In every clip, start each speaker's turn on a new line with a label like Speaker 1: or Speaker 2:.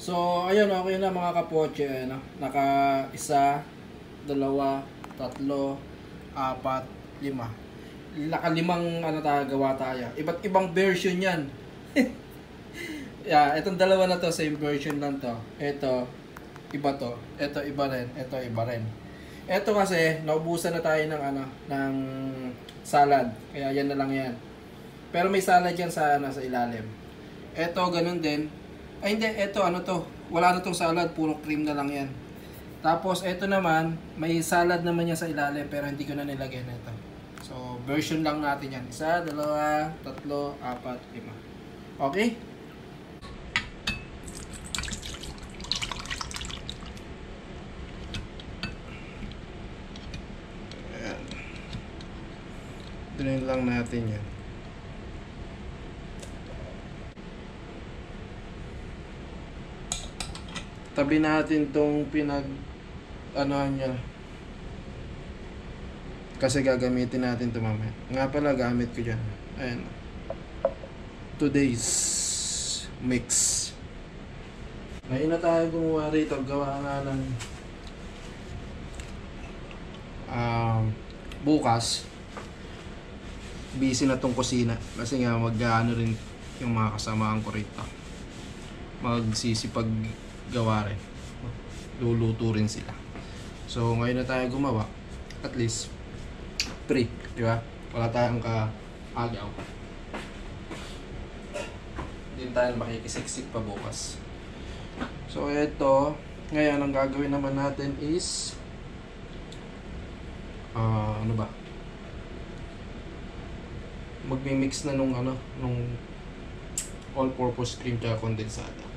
Speaker 1: So, ayun, okay na mga kapoche. Ano? Naka isa, dalawa, tatlo, apat, lima. Nakalimang ano tayo, gawa tayo. Iba't ibang version yan. Yeah, itong dalawa na to, same version lang to. Ito, iba to. Ito, iba rin. Ito, iba rin. Ito kasi, naubusan na tayo ng ano, ng salad. Kaya yan na lang yan. Pero may salad yan sa, sa ilalim. Ito, ganun din. Ay hindi, ito ano to. Wala na tong salad, puro cream na lang yan. Tapos ito naman, may salad naman yan sa ilalim pero hindi ko na nilagay na ito. So, version lang natin yan. Isa, dalawa, tatlo, apat, lima. Okay? Ayan. Dinin lang natin yan. Tabi natin tong ano niya. Kasi gagamitin natin ito mamaya. Nga pala gamit ko dyan. Ayan. Today's mix. Ngayon na tayo gumawa rito. Gawa nga ng bukas. Busy na tong kusina. Kasi nga mag-ano rin yung mga kasamaan ko rito. Magsisipag gawa rin. Luluto rin sila. So, ngayon na tayo gumawa. At least, free. Di ba? Wala tayong kaagaw. Hindi tayo makikisiksik pa bukas. So, ito. Ngayon, ang gagawin naman natin is ano ba? Magmi-mix na nung all-purpose cream tsaka kondensada.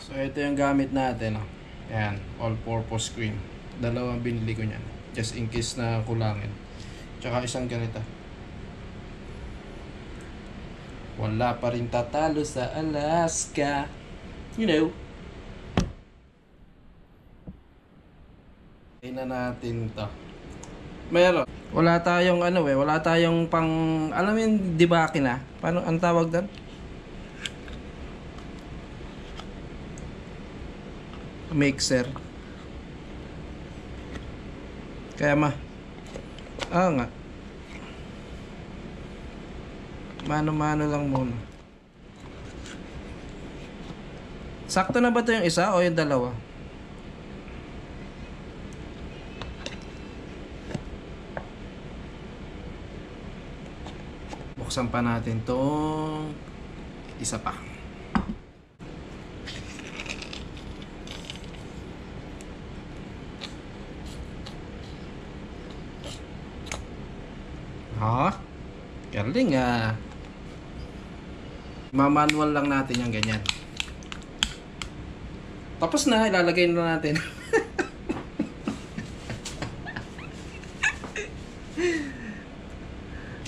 Speaker 1: So, ito yung gamit natin. Ayan, all-purpose cream. Dalawang binili ko niyan. Just in case na kulangin. Tsaka isang ganito. Wala pa rin tatalo sa Alaska. You know. Tingnan natin to. Meron. Wala tayong wala tayong pang, alam mo yung dibaki na? Paano ang tawag doon? Mixer. Kaya nga. Mano-mano lang muna. Sakto na ba ito yung isa o yung dalawa? Buksan pa natin tong isa pa. Galing Mamanual lang natin yung ganyan. Tapos na, ilalagay na natin.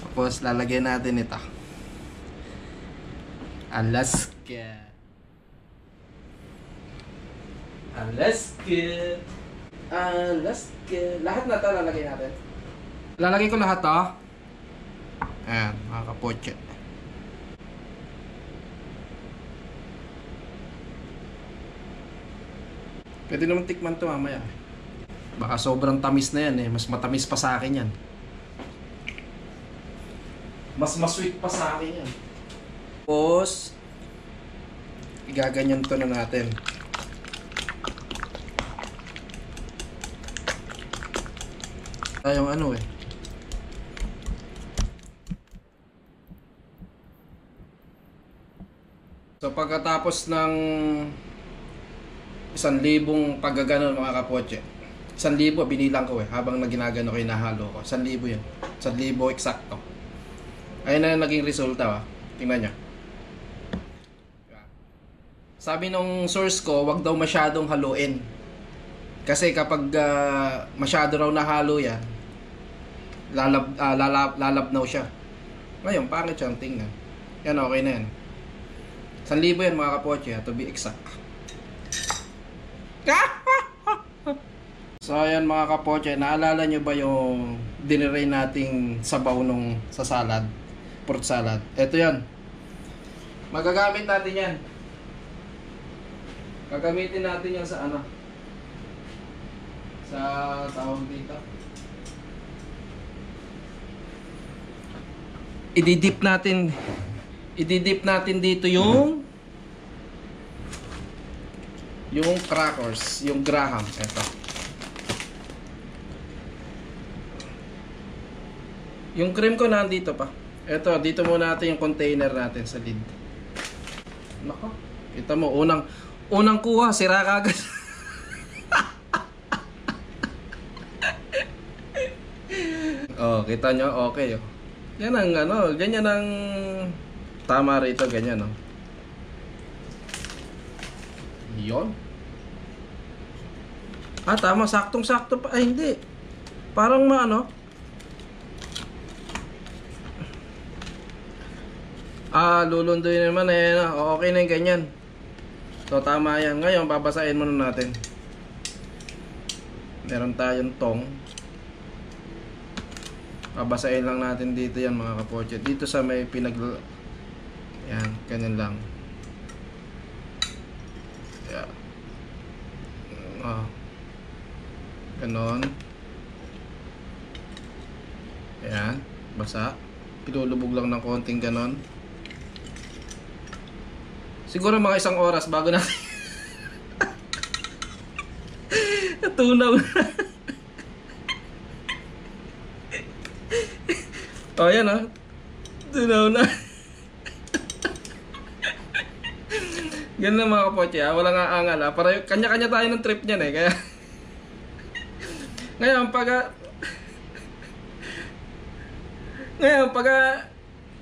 Speaker 1: Tapos lalagay natin ito. Alaska. Lahat na ito lalagay natin. Lalagay ko lahat to. Ayan, mga kapoche. Pwede naman tikman to mamaya. Baka sobrang tamis na yan Mas matamis pa sa akin yan. Mas sweet pa sa akin yan. Tapos, igaganyan to na natin. Tayong So pagkatapos ng 1,000 paggaganon mga kapoche, 1,000 binilang ko habang ginagano ko, hinahalo ko. 1,000 yun. 1,000 eksakto. Ayun na naging resulta Tingnan nyo. Sabi nung source ko, wag daw masyadong haluin. Kasi kapag masyado raw nahalo yan, lalabnaw siya. Ngayon, pangit siyang tingnan. Yan, okay na yan. 1,000 yan mga kapoche, to be exact. So ayan mga kapoche, naalala nyo ba yung diniray nating sabaw nung sa salad? Fruit salad. Ito yan. Magagamit natin yan. Gagamitin natin yan sa ano? Sa tawag dito. Ididip natin dito yung crackers, yung Graham. Ito. Yung cream ko nandito pa. Ito, dito muna natin yung container natin sa lid. Nako, kita mo, unang kuha, sira kagad. Oh, kita nyo, okay. Oh. Yan ang ano, ganyan ang tama rito, ganyan, oh. Yon. Ah, tama, saktong-sakto pa. Ay, hindi. Parang maano. Ah, lulunduin naman eh. Okay na yung ganyan. So, tama yan. Ngayon, babasahin muna natin. Meron tayong tong. Babasahin lang natin dito yan mga kapoche. Dito sa may yan, ganyan lang. Yan. Ganon. Ayan, basa. Ilulubog lang ng konting ganon. Siguro mga 1 oras bago natin natunaw na. Oh, yan ah. Tunaw na. Ganun na mga kapoche ha. Walang aangal ha. Para kanya-kanya tayo ng trip niyan eh. Kaya ngayon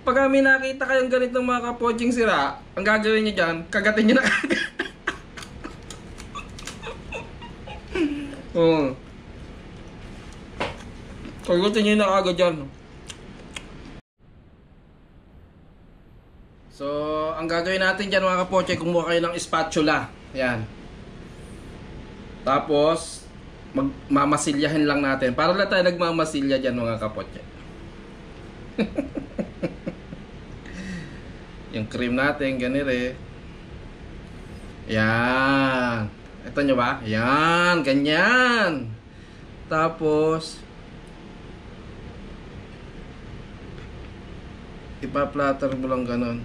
Speaker 1: pag may nakita kayong ganitong mga kapoching sira, ang gagawin niyo dyan, kagatin niyo na kagad. Oo. Kagatin niyo na kagad dyan. So, ang gagawin natin dyan mga kapoche, kumuha kayo ng spatula. Yan. Tapos, mamasilyahin lang natin. Para lang tayo nagmamasilya dyan mga kapoche. Yung cream natin, ganire. Yan. Ito nyo ba? Yan, ganyan. Tapos, ipa-platter mo lang ganon.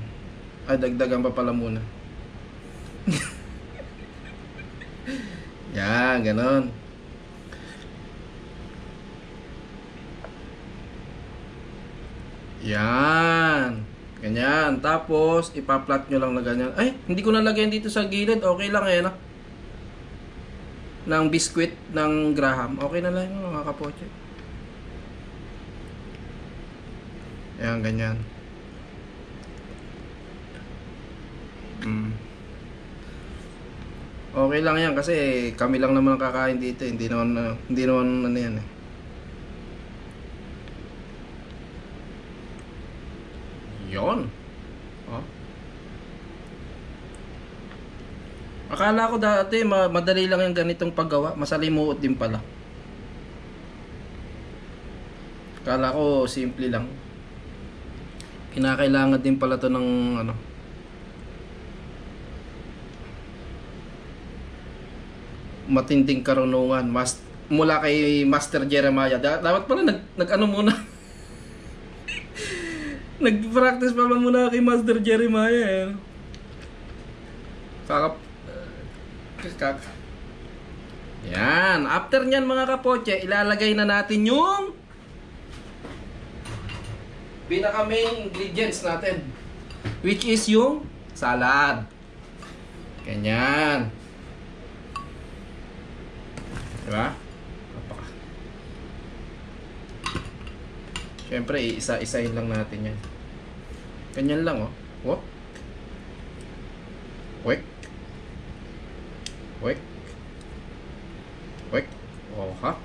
Speaker 1: Ay, dagdagan pa pala muna. Yan, ganon. Yan. Ganyan. Tapos, ipa-flat nyo lang na ganyan. Ay, hindi ko nalagyan dito sa gilid. Okay lang eh, no? Ng biscuit ng Graham. Okay na lang yun, mga kapoche. Yan, ganyan. Okay lang yan kasi kami lang naman ang kakain dito. Hindi naman ano yan eh. Yon. Oh. Akala ko dati madali lang yung ganitong paggawa. Masalimuot din pala. Akala ko simple lang. Kinakailangan din pala to ng ano. Matinding karunungan. Mula kay Master Jeremiah. Dapat pala nag-ano muna. Nag-practice pa muna kay Master Jeremiah. Yan. After nyan mga kapoche, ilalagay na natin yung pinaka main ingredients natin. Which is yung salad. Ganyan. Diba? Siyempre, isa-isahin lang natin yan. Ganyan lang, oh. What? Wek. Wek. Wek. Oh, ha?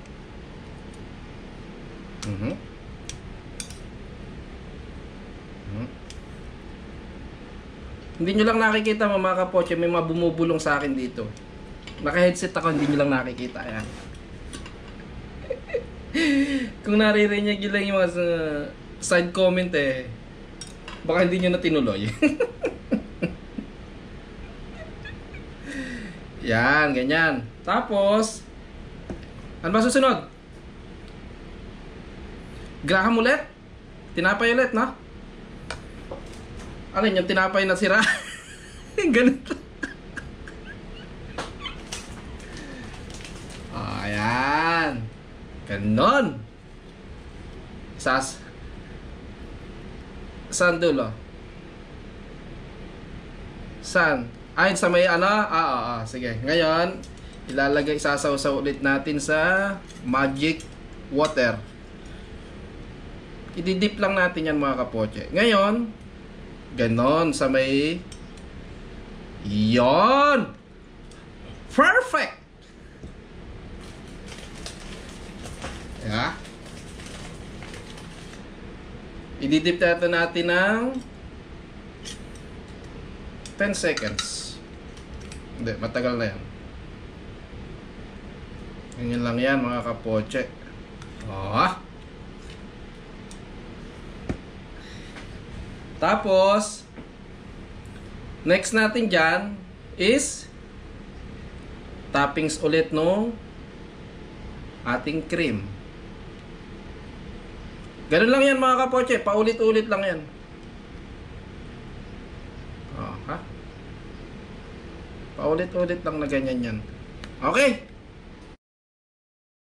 Speaker 1: Hindi nyo lang nakikita mga kapoche, may mga bumubulong sa akin dito. Naka-headset ako, hindi nyo lang nakikita. Ayan. Kung naririnig nyo lang yung mga side comment eh, baka hindi nyo na tinuloy. Yan, ganyan. Tapos, ano ba susunod? Graham ulit? Tinapay ulit, no? Alin yung tinapay na sira? Ganito. Ayan. Ganon. Saan dulo? Saan? Ay, sa may ano? Sige. Ngayon, isasaw-saw ulit natin sa magic water. Ididip lang natin yan mga kapoche. Ngayon, ganon sa may... Yon! Perfect! Yeah. Ididip natin ng 10 seconds. Hindi, matagal na yan. Ganyan lang yan mga kapoche. Tapos, next natin dyan is toppings ulit nung ating cream. Ganun lang yan mga kapoche. Paulit-ulit lang yan. Paulit-ulit lang na ganyan yan. Okay.